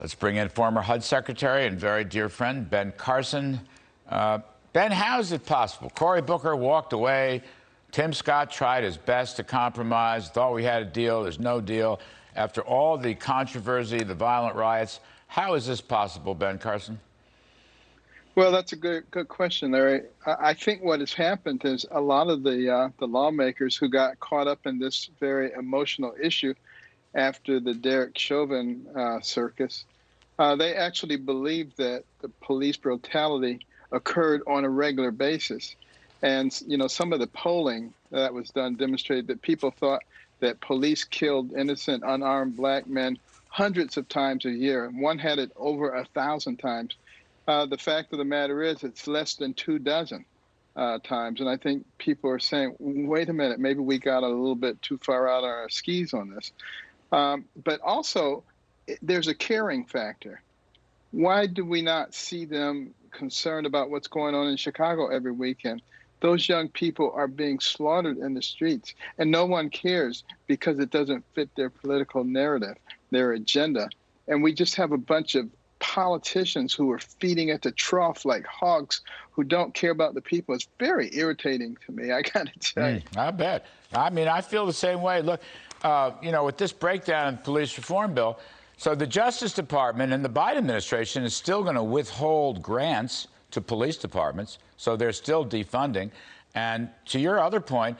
Let's bring in former HUD Secretary and very dear friend, Ben Carson. Ben, how is it possible? Cory Booker walked away. Tim Scott tried his best to compromise, thought we had a deal. There's no deal. After all the controversy, the violent riots, how is this possible, Ben Carson? Well, that's a good question, Larry. I think what has happened is a lot of the lawmakers who got caught up in this very emotional issue after the Derek Chauvin circus, they actually believed that the police brutality occurred on a regular basis. And, you know, some of the polling that was done demonstrated that people thought that police killed innocent, unarmed black men hundreds of times a year. One had it over 1,000 times. The fact of the matter is it's less than 24 times. And I think people are saying, wait a minute, maybe we got a little bit too far out on our skis on this. But also, there's a caring factor. Why do we not see them concerned about what's going on in Chicago every weekend? Those young people are being slaughtered in the streets, and no one cares because it doesn't fit their political narrative, their agenda. And we just have a bunch of politicians who are feeding at the trough like hogs who don't care about the people. It's very irritating to me, I gotta tell you. I bet. I mean, I feel the same way. Look, you know, with this breakdown in the police reform bill, so the Justice Department and the Biden administration is still going to withhold grants to police departments, so they're still defunding. And to your other point,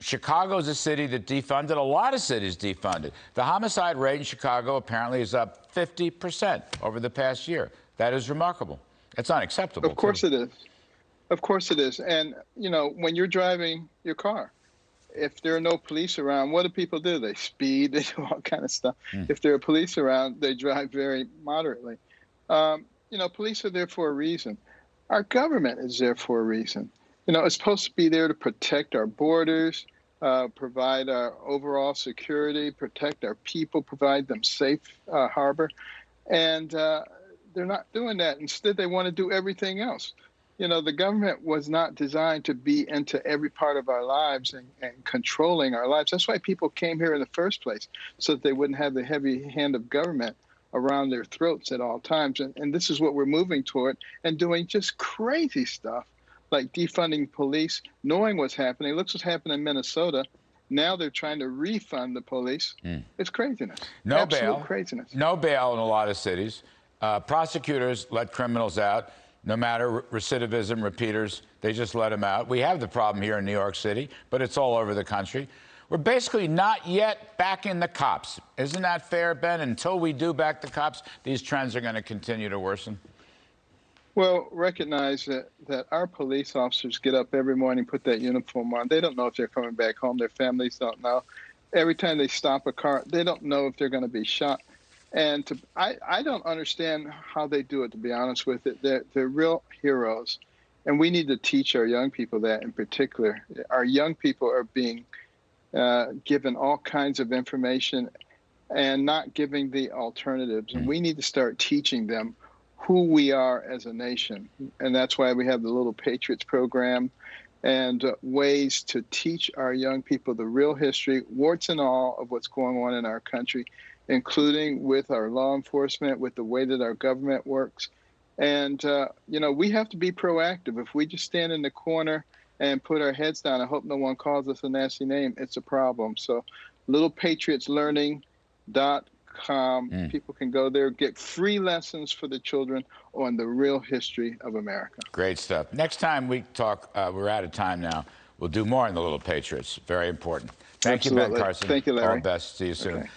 Chicago's a city that defunded. A lot of cities defunded. The homicide rate in Chicago apparently is up 50% over the past year. That is remarkable. It's unacceptable. Of course it is. Of course it is. And, you know, when you're driving your car, if there are no police around, what do people do? They speed, they do all kind of stuff. If there are police around, they drive very moderately. You know, police are there for a reason. Our government is there for a reason. You know, it's supposed to be there to protect our borders, provide our overall security, protect our people, provide them safe harbor. And they're not doing that. Instead, they want to do everything else. You know, the government was not designed to be into every part of our lives and controlling our lives. That's why people came here in the first place, so that they wouldn't have the heavy hand of government around their throats at all times. And this is what we're moving toward, and doing just crazy stuff like defunding police, knowing what's happening. Look what's happening in Minnesota. Now they're trying to refund the police. It's craziness. No Absolute bail. Craziness. No bail in a lot of cities. Prosecutors let criminals out. No matter recidivism, repeaters, they just let them out. We have the problem here in New York City, but it's all over the country. We're basically not yet back in the cops. Isn't that fair, Ben? Until we do back the cops, these trends are going to continue to worsen. Well, recognize that our police officers get up every morning, put that uniform on. They don't know if they're coming back home. Their families don't know. Every time they stop a car, they don't know if they're going to be shot. And I don't understand how they do it, to be honest with it. They're real heroes. And we need to teach our young people that in particular. Our young people are being given all kinds of information and not giving the alternatives. And we need to start teaching them who we are as a nation. And that's why we have the Little Patriots program and ways to teach our young people the real history, warts and all, of what's going on in our country, including with our law enforcement, with the way that our government works. And, you know, we have to be proactive. If we just stand in the corner and put our heads down and hope no one calls us a nasty name, it's a problem. So littlepatriotslearning.com. People can go there, get free lessons for the children on the real history of America. Great stuff. Next time we talk, we're out of time now. We'll do more on the Little Patriots. Very important. Thank you, Ben Carson. Thank you, Larry. All the best. See you soon. Okay.